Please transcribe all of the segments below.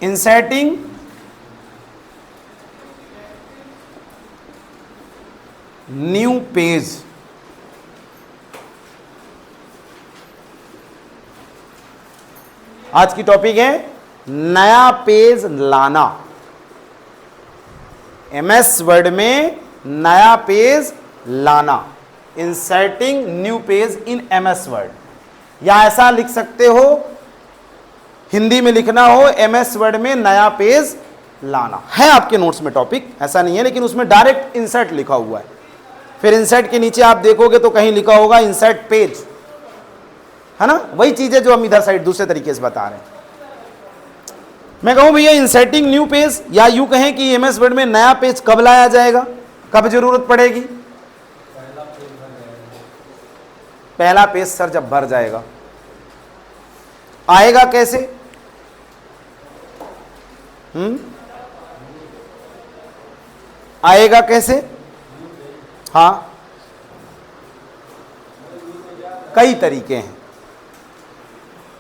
Inserting new page, आज की topic है नया पेज लाना। एमएस वर्ड में नया पेज लाना, inserting new page in MS word. या ऐसा लिख सकते हो, हिंदी में लिखना हो एमएस वर्ड में नया पेज लाना। है आपके नोट्स में टॉपिक, ऐसा नहीं है, लेकिन उसमें डायरेक्ट इंसर्ट लिखा हुआ है। फिर इंसर्ट के नीचे आप देखोगे तो कहीं लिखा होगा इंसर्ट पेज, है ना, वही चीजें जो हम इधर साइड दूसरे तरीके से बता रहे हैं। मैं कहूं भैया इंसर्टिंग न्यू पेज, या यूं कहें कि एमएस वर्ड में नया पेज कब लाया जाएगा, कब जरूरत पड़ेगी? पहला पेज सर जब भर जाएगा। आएगा कैसे? आएगा कैसे? हाँ, कई तरीके हैं।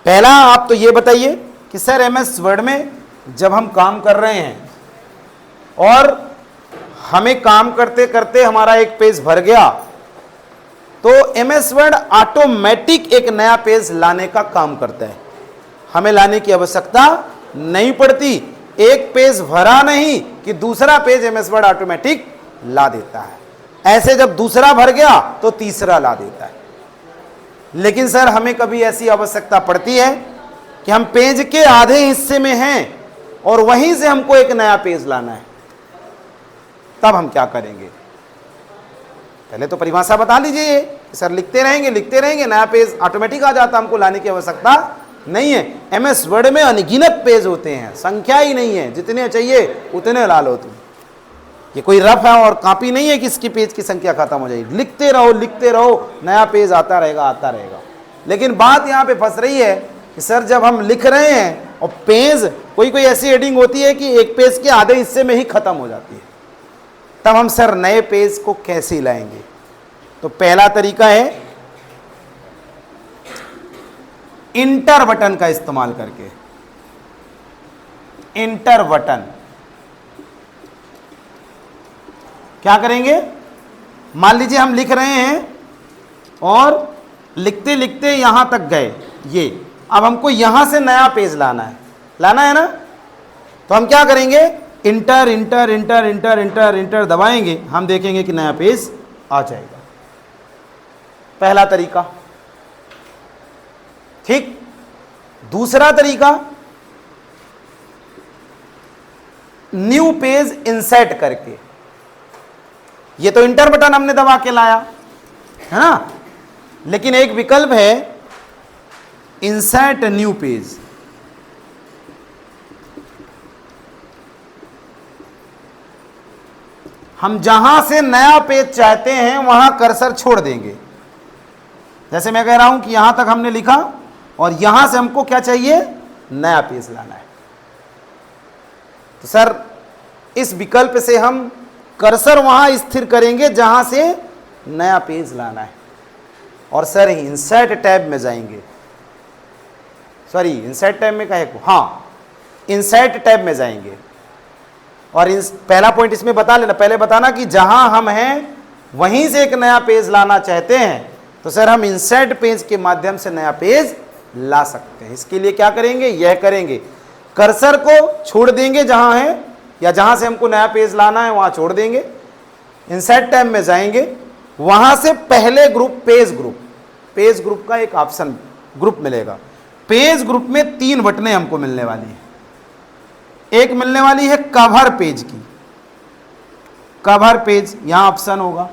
पहला आप तो ये बताइए कि सर एमएस वर्ड में जब हम काम कर रहे हैं और हमें काम करते करते हमारा एक पेज भर गया, तो एमएस वर्ड ऑटोमेटिक एक नया पेज लाने का काम करता है। हमें लाने की आवश्यकता नहीं पड़ती। एक पेज भरा नहीं कि दूसरा पेज एमएस वर्ड ऑटोमेटिक ला देता है। ऐसे जब दूसरा भर गया तो तीसरा ला देता है। लेकिन सर हमें कभी ऐसी आवश्यकता पड़ती है कि हम पेज के आधे हिस्से में हैं और वहीं से हमको एक नया पेज लाना है, तब हम क्या करेंगे? पहले तो परिभाषा बता लीजिए। सर लिखते रहेंगे नया पेज ऑटोमेटिक आ जाता, हमको लाने की आवश्यकता नहीं है। एमएस वर्ड में अनगिनत पेज होते हैं, संख्या ही नहीं है, जितने चाहिए उतने ला लो तुम। ये कोई रफ है और कॉपी नहीं है कि इसकी पेज की संख्या खत्म हो जाएगी। लिखते रहो, नया पेज आता रहेगा। लेकिन बात यहाँ पे फंस रही है कि सर जब हम लिख रहे हैं और पेज कोई ऐसी हेडिंग होती है कि एक पेज के आधे हिस्से में ही खत्म हो जाती है, तब हम सर नए पेज को कैसे लाएंगे? तो पहला तरीका है इंटर बटन का इस्तेमाल करके। इंटर बटन क्या करेंगे? मान लीजिए हम लिख रहे हैं और लिखते लिखते यहां तक गए, ये अब हमको यहां से नया पेज लाना है ना, तो हम क्या करेंगे? Inter inter inter inter inter inter दबाएंगे, हम देखेंगे कि नया पेज आ जाएगा। पहला तरीका ठीक। दूसरा तरीका न्यू पेज इंसर्ट करके। ये तो इंटर बटन हमने दबा के लाया है ना, लेकिन एक विकल्प है इंसर्ट न्यू पेज। हम जहां से नया पेज चाहते हैं वहां कर्सर छोड़ देंगे। जैसे मैं कह रहा हूं कि यहां तक हमने लिखा और यहां से हमको क्या चाहिए? नया पेज लाना है। तो सर इस विकल्प से हम कर्सर वहां स्थिर करेंगे जहां से नया पेज लाना है, और सर इंसर्ट टैब में जाएंगे। सॉरी, इंसर्ट टैब में कहे को, हाँ, इंसर्ट टैब में जाएंगे। और पहला पॉइंट इसमें बता लेना, पहले बताना कि जहां हम हैं वहीं से एक नया पेज लाना चाहते हैं, तो सर हम इंसर्ट पेज के माध्यम से नया पेज ला सकते हैं। इसके लिए क्या करेंगे? यह करेंगे, कर्सर को छोड़ देंगे जहां है, या जहां से हमको नया पेज लाना है वहां छोड़ देंगे। इंसर्ट टैब में जाएंगे, वहां से पहले ग्रुप पेज ग्रुप का एक ऑप्शन ग्रुप मिलेगा। पेज ग्रुप में 3 बटनें हमको मिलने वाली हैं। एक मिलने वाली है कवर पेज की, कवर पेज यहां ऑप्शन होगा।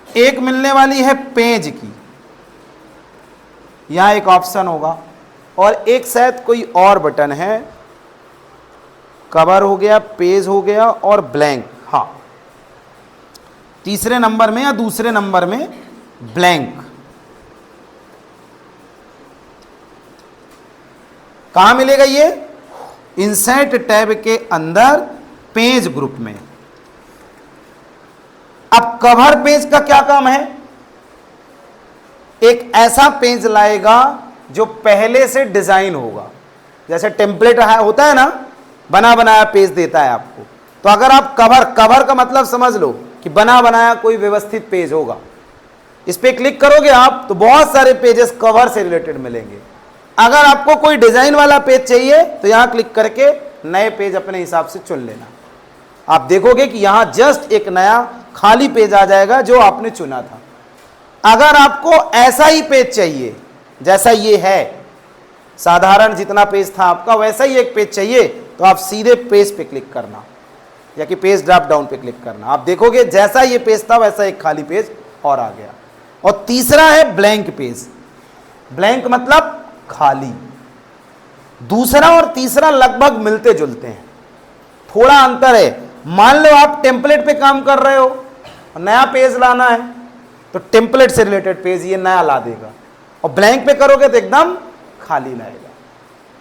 एक मिलने वाली है पेज की, यहां एक ऑप्शन होगा। और एक शायद कोई और बटन है, कवर हो गया, पेज हो गया और ब्लैंक। हाँ, तीसरे नंबर में या दूसरे नंबर में ब्लैंक। कहां मिलेगा ये? इंसर्ट टैब के अंदर पेज ग्रुप में। अब कवर पेज का क्या काम है? एक ऐसा पेज लाएगा जो पहले से डिजाइन होगा। जैसे टेम्पलेट होता है ना, बना बनाया पेज देता है आपको। तो अगर आप कवर का मतलब समझ लो कि बना बनाया कोई व्यवस्थित पेज होगा, इस पे क्लिक करोगे आप तो बहुत सारे पेजेस कवर से रिलेटेड मिलेंगे। अगर आपको कोई डिजाइन वाला पेज चाहिए तो यहां क्लिक करके नए पेज अपने हिसाब से चुन लेना। आप देखोगे कि यहां जस्ट एक नया खाली पेज आ जाएगा जो आपने चुना था। अगर आपको ऐसा ही पेज चाहिए जैसा ये है, साधारण जितना पेज था आपका वैसा ही एक पेज चाहिए, तो आप सीधे पेज पे क्लिक करना या कि पेज ड्रॉप डाउन पे क्लिक करना। आप देखोगे जैसा ये पेज था वैसा एक खाली पेज और आ गया। और तीसरा है ब्लैंक पेज। ब्लैंक मतलब खाली। दूसरा और तीसरा लगभग मिलते जुलते हैं, थोड़ा अंतर है। मान लो आप टेम्पलेट पे काम कर रहे हो और नया पेज लाना है तो टेम्पलेट से रिलेटेड पेज ये नया ला देगा, और ब्लैंक पे करोगे तो एकदम खाली लाएगा।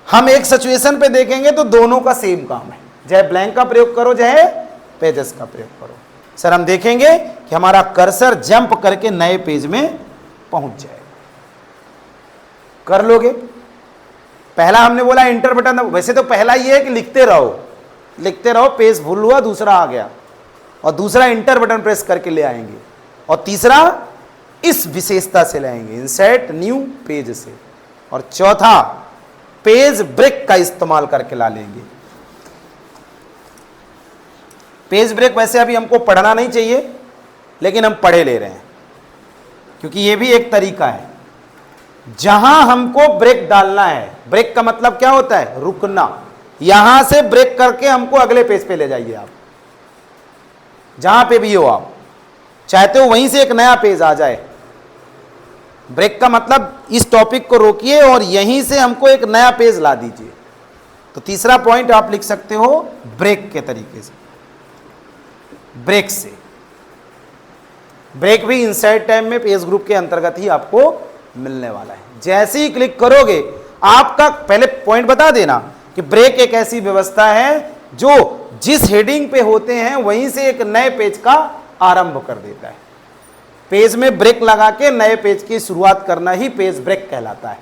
हम एक सिचुएशन पे देखेंगे तो दोनों का सेम काम है, चाहे ब्लैंक का प्रयोग करो चाहे पेजेस का प्रयोग करो। सर हम देखेंगे कि हमारा कर्सर जंप करके नए पेज में पहुंच जाएगा। कर लोगे? पहला हमने बोला इंटर बटन, वैसे तो पहला ये है कि लिखते रहो, पेज भूल हुआ दूसरा आ गया, और दूसरा इंटर बटन प्रेस करके ले आएंगे, और तीसरा इस विशेषता से लाएंगे इंसर्ट न्यू पेज से, और चौथा पेज ब्रेक का इस्तेमाल करके ला लेंगे। पेज ब्रेक वैसे अभी हमको पढ़ना नहीं चाहिए, लेकिन हम पढ़े ले रहे हैं क्योंकि ये भी एक तरीका है जहां हमको ब्रेक डालना है। ब्रेक का मतलब क्या होता है? रुकना। यहां से ब्रेक करके हमको अगले पेज पे ले जाइए। आप जहां पे भी हो, आप चाहते हो वहीं से एक नया पेज आ जाए। ब्रेक का मतलब इस टॉपिक को रोकिए और यहीं से हमको एक नया पेज ला दीजिए। तो तीसरा पॉइंट आप लिख सकते हो ब्रेक के तरीके से, ब्रेक से। ब्रेक भी इंसर्ट टाइम में पेज ग्रुप के अंतर्गत ही आपको मिलने वाला है। जैसे ही क्लिक करोगे, आपका पहले पॉइंट बता देना कि ब्रेक एक ऐसी व्यवस्था है जो जिस हेडिंग पे होते हैं वहीं से एक नए पेज का आरंभ कर देता है। पेज में ब्रेक लगा के नए पेज की शुरुआत करना ही पेज ब्रेक कहलाता है।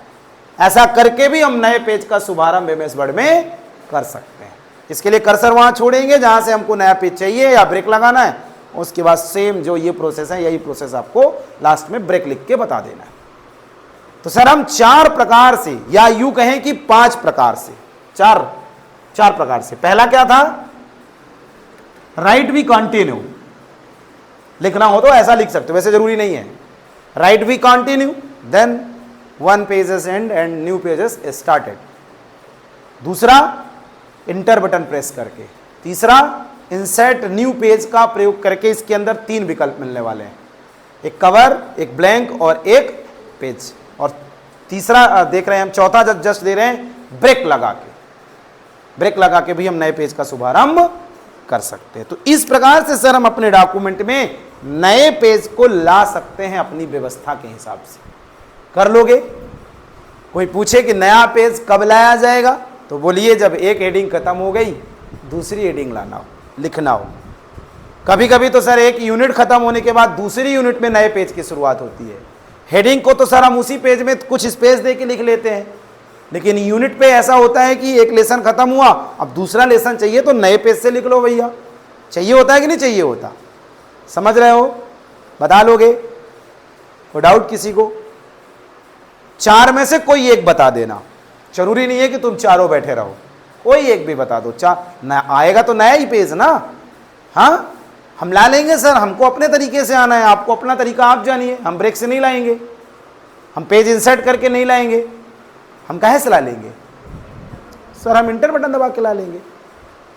ऐसा करके भी हम नए पेज का शुभारंभ एमएस वर्ड में कर सकते हैं। इसके लिए कर्सर वहां छोड़ेंगे जहां से हमको नया पेज चाहिए या ब्रेक लगाना है, उसके बाद सेम जो ये प्रोसेस है यही प्रोसेस आपको लास्ट में ब्रेक लिख के बता देना है। तो सर हम 4 प्रकार से, या यूं कहें कि 5 प्रकार से, चार प्रकार से। पहला क्या था? Right we continue. लिखना हो तो ऐसा लिख सकते हो, वैसे जरूरी नहीं है। Right we continue, then one pages and new pages started. दूसरा इंटर बटन प्रेस करके। तीसरा इंसर्ट न्यू पेज का प्रयोग करके। इसके अंदर 3 विकल्प मिलने वाले हैं, एक कवर, एक ब्लैंक और एक पेज। और तीसरा देख रहे हैं हम, चौथा जस्ट दे रहे हैं ब्रेक लगा के। ब्रेक लगा के भी हम नए पेज का शुभारंभ कर सकते हैं। तो इस प्रकार से सर हम अपने डॉक्यूमेंट में नए पेज को ला सकते हैं अपनी व्यवस्था के हिसाब से। कर लोगे? कोई पूछे कि नया पेज कब लाया जाएगा, तो बोलिए जब एक हेडिंग खत्म हो गई दूसरी हेडिंग लाना हो, लिखना हो। कभी कभी तो सर एक यूनिट खत्म होने के बाद दूसरी यूनिट में नए पेज की शुरुआत होती है। हेडिंग को तो सर हम उसी पेज में कुछ स्पेस दे के लिख लेते हैं, लेकिन यूनिट पे ऐसा होता है कि एक लेसन खत्म हुआ, अब दूसरा लेसन चाहिए तो नए पेज से लिख लो भैया। चाहिए होता है कि नहीं चाहिए होता? समझ रहे हो? बता लोगे? कोई डाउट किसी को? 4 में से कोई एक बता देना, जरूरी नहीं है कि तुम चारों बैठे रहो, कोई एक भी बता दो। आएगा तो नया ही पेज ना। हाँ, हम ला लेंगे सर, हमको अपने तरीके से आना है, आपको अपना तरीका आप जानिए। हम ब्रेक से नहीं लाएंगे, हम पेज इंसर्ट करके नहीं लाएंगे, हम काहे से ला लेंगे? सर हम इंटर बटन दबा के ला लेंगे।